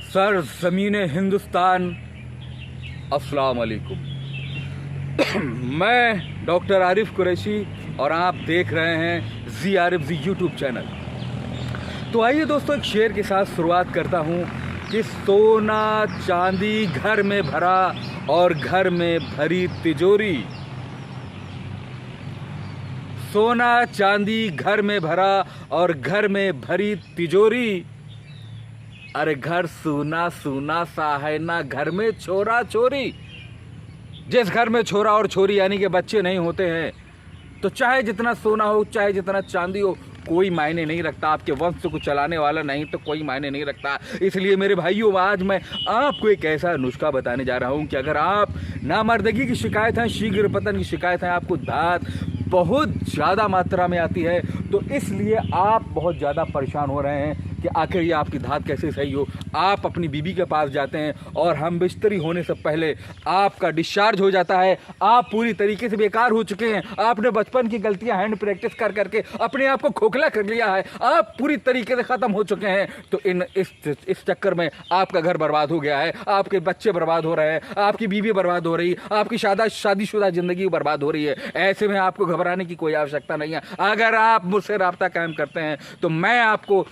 Sir ज़मीन हिंदुस्तान, अस्सलाम वालेकुम। मैं डॉक्टर आरिफ कुरैशी और आप देख रहे हैं जी आरिफ जी यूट्यूब चैनल। तो आइए दोस्तों, एक शेर के साथ शुरुआत करता हूँ कि सोना चांदी घर में भरा और घर में भरी तिजोरी। सोना चांदी घर में भरा और घर में भरी तिजोरी। अरे घर सूना सूना सा है ना, घर में छोरा छोरी। जिस घर में छोरा और छोरी यानी कि बच्चे नहीं होते हैं, तो चाहे जितना सोना हो, चाहे जितना चांदी हो, कोई मायने नहीं रखता। आपके वंश को चलाने वाला नहीं तो कोई मायने नहीं रखता। इसलिए मेरे भाइयों, आज मैं आपको एक ऐसा नुस्खा बताने जा रहा हूं कि अगर आप नामर्दगी की शिकायत है, शीघ्र पतन की शिकायत है, आपको दांत बहुत ज़्यादा मात्रा में आती है, तो इसलिए आप बहुत ज़्यादा परेशान हो रहे हैं कि आखिर ये आपकी धात कैसे सही हो। आप अपनी बीबी के पास जाते हैं और हम बिस्तरी होने से पहले आपका डिस्चार्ज हो जाता है। आप पूरी तरीके से बेकार हो चुके हैं। आपने बचपन की गलतियां हैंड प्रैक्टिस कर करके अपने आप को खोखला कर लिया है। आप पूरी तरीके से ख़त्म हो चुके हैं। तो इस चक्कर में आपका घर बर्बाद हो गया है, आपके बच्चे बर्बाद हो रहे हैं, आपकी बीवी बर्बाद हो रही है, आपकी शादीशुदा ज़िंदगी बर्बाद हो रही है। ऐसे में आपको घबराने की कोई आवश्यकता नहीं है। अगर आप मुझसे राब्ता कायम करते हैं तो मैं आपको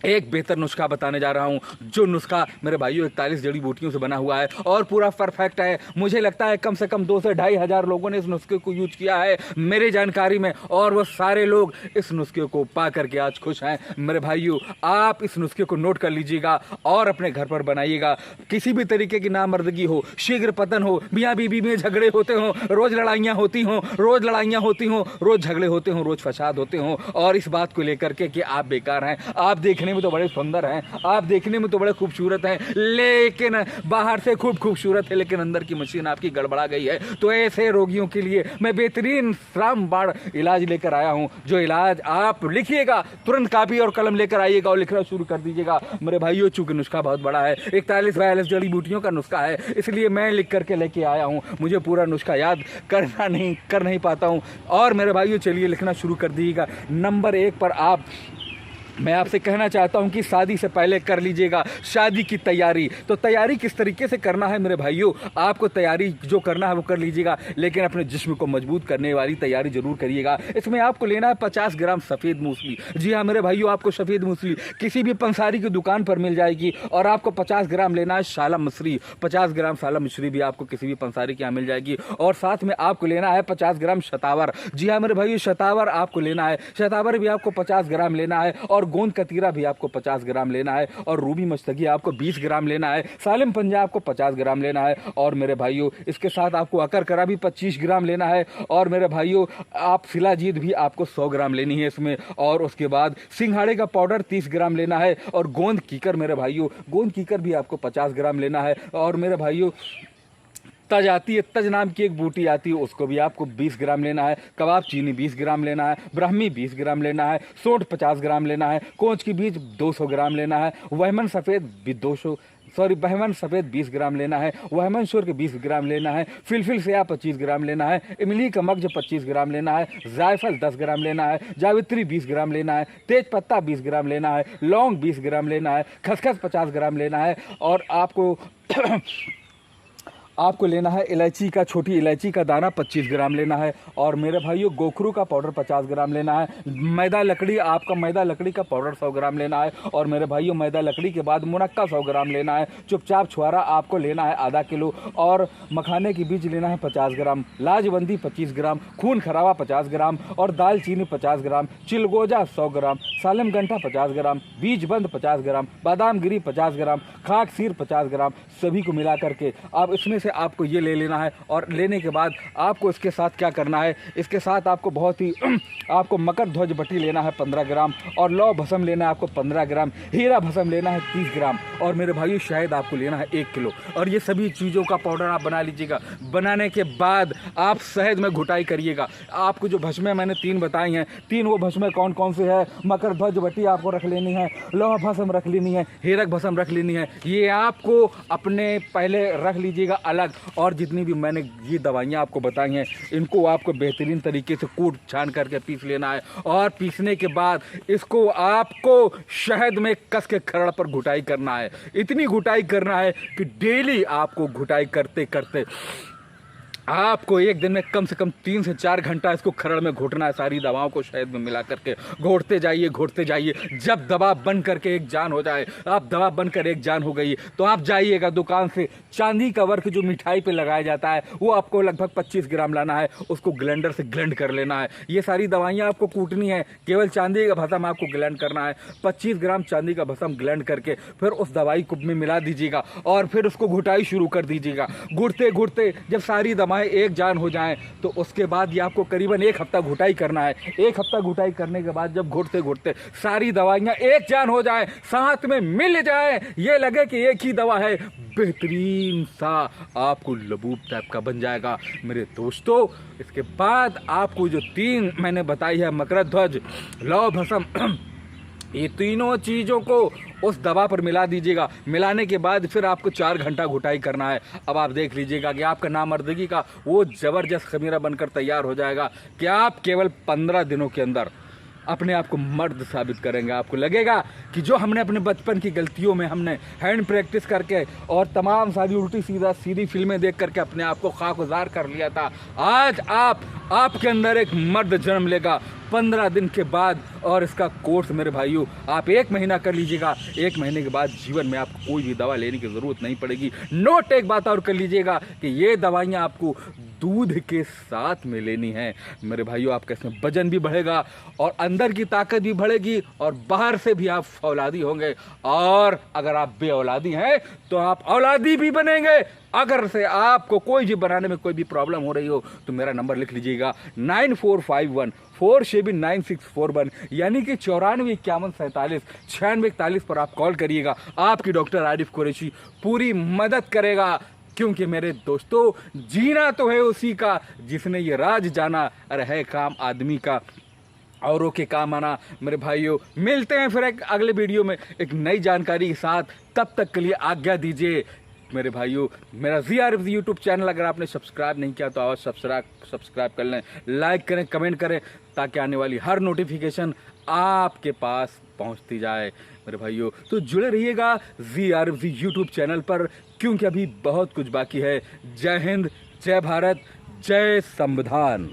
एक बेहतर नुस्खा बताने जा रहा हूं, जो नुस्खा मेरे भाइयों 41 जड़ी बूटियों से बना हुआ है और पूरा परफेक्ट है। मुझे लगता है कम से कम 2 से 2.5 हज़ार लोगों ने इस नुस्खे को यूज किया है मेरी जानकारी में, और वो सारे लोग इस नुस्खे को पा करके आज खुश हैं। मेरे भाइयों, आप इस नुस्खे को नोट कर लीजिएगा और अपने घर पर बनाइएगा। किसी भी तरीके की नामर्दगी हो, शीघ्र पतन हो, मियाँ बीबी में झगड़े होते हों, रोज लड़ाइयाँ होती हों, रोज झगड़े होते हों, रोज फसाद होते हों, और इस बात को लेकर के कि आप बेकार हैं, आप देखने में तो बड़े सुंदर हैं, आप देखने में तो बड़े खूबसूरत हैं, लेकिन बाहर से खूब खूबसूरत है, लेकिन अंदर की मशीन आपकी गड़बड़ा गई है। तो ऐसे रोगियों के लिए मैं बेहतरीन रामबाण इलाज लेकर आया हूं, जो इलाज आप लिखिएगा, तुरंत कापी और कलम लेकर आइएगा और लिखना शुरू कर दीजिएगा। मेरे भाइयों, चूंकि नुस्खा बहुत बड़ा है, 41-42 जड़ी बूटियों का नुस्खा है, इसलिए मैं लिख करके लेके आया हूं। मुझे पूरा नुस्खा याद कर नहीं पाता हूं। और मेरे भाइयों, चलिए लिखना शुरू कर दीजिएगा। नंबर 1 पर मैं आपसे कहना चाहता हूं कि शादी से पहले कर लीजिएगा शादी की तैयारी। तो तैयारी किस तरीके से करना है मेरे भाइयों, आपको तैयारी जो करना है वो कर लीजिएगा, लेकिन अपने जिस्म को मजबूत करने वाली तैयारी जरूर करिएगा। इसमें आपको लेना है 50 ग्राम सफ़ेद मूसली। जी हाँ मेरे भाइयों, आपको सफ़ेद मूसली किसी भी पंसारी की दुकान पर मिल जाएगी। और आपको 50 ग्राम लेना है साला मसूरी। 50 ग्राम साला मसूरी भी आपको किसी भी पंसारी के यहाँ मिल जाएगी। और साथ में आपको लेना है 50 ग्राम शतावर। जी हाँ मेरे भाइयों, शतावर आपको लेना है। शतावर भी आपको 50 ग्राम लेना है। और गोंद कतीरा भी आपको 50 ग्राम लेना है। और रूबी मस्तगी आपको 20 ग्राम लेना है। सालिम पंजा आपको 50 ग्राम लेना है। और मेरे भाइयों, इसके साथ आपको अकर करा भी 25 ग्राम लेना है। और मेरे भाइयों, आप शिलाजीत भी आपको 100 ग्राम लेनी है इसमें। और उसके बाद सिंघाड़े का पाउडर 30 ग्राम लेना है। और गोंद कीकर मेरे भाइयों, गोंद कीकर भी आपको 50 ग्राम लेना है। और मेरे भाइयों, तज आती है, तज नाम की एक बूटी आती है, उसको भी आपको 20 ग्राम लेना है। कबाब चीनी 20 ग्राम लेना है। ब्राह्मी 20 ग्राम लेना है। सोंठ 50 ग्राम लेना है। कोंच की बीज 200 ग्राम लेना है। बहमन सफ़ेद 20 ग्राम लेना है। वहमन शोर के 20 ग्राम लेना है। फिलफिल से 25 ग्राम लेना है। इमली का मगज 25 ग्राम लेना है। जायफल 10 ग्राम लेना है। जावित्री 20 ग्राम लेना है। तेज पत्ता 20 ग्राम लेना है। लौंग 20 ग्राम लेना है। खसखस 50 ग्राम लेना है। और आपको लेना है इलायची का, छोटी इलायची का दाना 25 ग्राम लेना है। और मेरे भाइयों, गोखरू का पाउडर 50 ग्राम लेना है। मैदा लकड़ी का पाउडर 100 ग्राम लेना है। और मेरे भाइयों, मैदा लकड़ी के बाद मुनक्का 100 ग्राम लेना है। चुपचाप छुआरा आपको लेना है आधा किलो। और मखाने की बीज लेना है 50 ग्राम। लाजबंदी 25 ग्राम। खून खराबा 50 ग्राम। और दालचीनी 50 ग्राम। चिलगोजा 100 ग्राम। सालम गंठा 50 ग्राम। बीज बंद 50 ग्राम। बादाम गिरी 50 ग्राम। खाक सीर 50 ग्राम। सभी को मिला करके अब इसमें से आपको ये ले लेना है। और लेने के बाद आपको इसके साथ क्या करना है, इसके साथ आपको आपको मकर ध्वज बटी लेना है 15 ग्राम। और लौ भस्म लेना है आपको 15 ग्राम। हीरा भस्म लेना है 30 ग्राम। और मेरे भाइयों, शहद आपको लेना है 1 किलो। और ये सभी चीज़ों का पाउडर आप बना लीजिएगा। बनाने के बाद आप शहद में घुटाई करिएगा। आपको जो भस्में मैंने 3 बताई हैं, 3 वो भस्में कौन कौन से है, मकर मकर ध्वज बटी आपको रख लेनी है, लोहा भस्म रख लेनी है, हीरक भस्म रख लेनी है। ये आपको अपने पहले रख लीजिएगा अलग। और जितनी भी मैंने ये दवाइयाँ आपको बताई हैं इनको आपको बेहतरीन तरीके से कूट छान करके पीस लेना है। और पीसने के बाद इसको आपको शहद में कस के खरड़ पर घुटाई करना है। इतनी घुटाई करना है कि डेली आपको घुटाई करते करते आपको एक दिन में कम से कम 3 से 4 घंटा इसको खरड़ में घोटना है। सारी दवाओं को शहद में मिला करके घोटते जाइए, घोटते जाइए। जब दवा बन करके एक जान हो जाए, आप दवा बनकर एक जान हो गई तो आप जाइएगा दुकान से, चांदी का वर्क जो मिठाई पे लगाया जाता है वो आपको लगभग 25 ग्राम लाना है, उसको ग्लेंडर से ग्लेंड कर लेना है। ये सारी दवाइयाँ आपको कूटनी है, केवल चांदी का भस्म आपको ग्लेंड करना है। 25 ग्राम चांदी का भस्म ग्लेंड करके फिर उस दवाई को में मिला दीजिएगा और फिर उसको घुटाई शुरू कर दीजिएगा। घुटते घुटते जब सारी दवाएं एक जान हो जाएं तो उसके बाद ये आपको करीबन 1 हफ्ता घुटाई करना है। 1 हफ्ता घुटाई करने के बाद जब घुटते घुटते सारी दवाइयां एक जान हो जाएं, साथ में मिल जाएं, ये लगे कि एक ही दवा है, बेहतरीन सा आपको लबूब टाइप का बन जाएगा मेरे दोस्तों। इसके बाद आपको जो 3 मैंने बताई है, मकर ध्वज, लौह भस्म, ये तीनों चीज़ों को उस दवा पर मिला दीजिएगा। मिलाने के बाद फिर आपको 4 घंटा घुटाई करना है। अब आप देख लीजिएगा कि आपका नामर्दगी का वो ज़बरदस्त खमीरा बनकर तैयार हो जाएगा कि आप केवल 15 दिनों के अंदर अपने आप को मर्द साबित करेंगे। आपको लगेगा कि जो हमने अपने बचपन की गलतियों में हमने हैंड प्रैक्टिस करके और तमाम सारी उल्टी सीधी फिल्में देख करके अपने आप को खाकगुजार कर लिया था, आज आपके अंदर एक मर्द जन्म लेगा 15 दिन के बाद। और इसका कोर्स मेरे भाइयों आप 1 महीना कर लीजिएगा। 1 महीने के बाद जीवन में आपको कोई भी दवा लेने की ज़रूरत नहीं पड़ेगी। नोट एक बात और कर लीजिएगा कि ये दवाइयाँ आपको दूध के साथ में लेनी है मेरे भाइयों। आपका इसमें वजन भी बढ़ेगा और अंदर की ताकत भी बढ़ेगी और बाहर से भी आप औलादी होंगे। और अगर आप बेऔलादी हैं तो आप औलादी भी बनेंगे। अगर से आपको कोई भी बनाने में कोई भी प्रॉब्लम हो रही हो तो मेरा नंबर लिख लीजिएगा 9451479641, यानी कि 9451479641 पर आप कॉल करिएगा। आपकी डॉक्टर आरिफ कुरैशी पूरी मदद करेगा। क्योंकि मेरे दोस्तों जीना तो है उसी का जिसने ये राज जाना, अरे है काम आदमी का औरों के काम आना। मेरे भाइयों मिलते हैं फिर एक अगले वीडियो में एक नई जानकारी के साथ। तब तक के लिए आज्ञा दीजिए मेरे भाइयों। मेरा ZRF यूट्यूब चैनल अगर आपने सब्सक्राइब नहीं किया तो अवश्य सब्सक्राइब कर लें, लाइक करें, कमेंट करें, ताकि आने वाली हर नोटिफिकेशन आपके पास पहुंचती जाए मेरे भाइयों। तो जुड़े रहिएगा ZRF यूट्यूब चैनल पर, क्योंकि अभी बहुत कुछ बाकी है। जय हिंद, जय भारत, जय संविधान।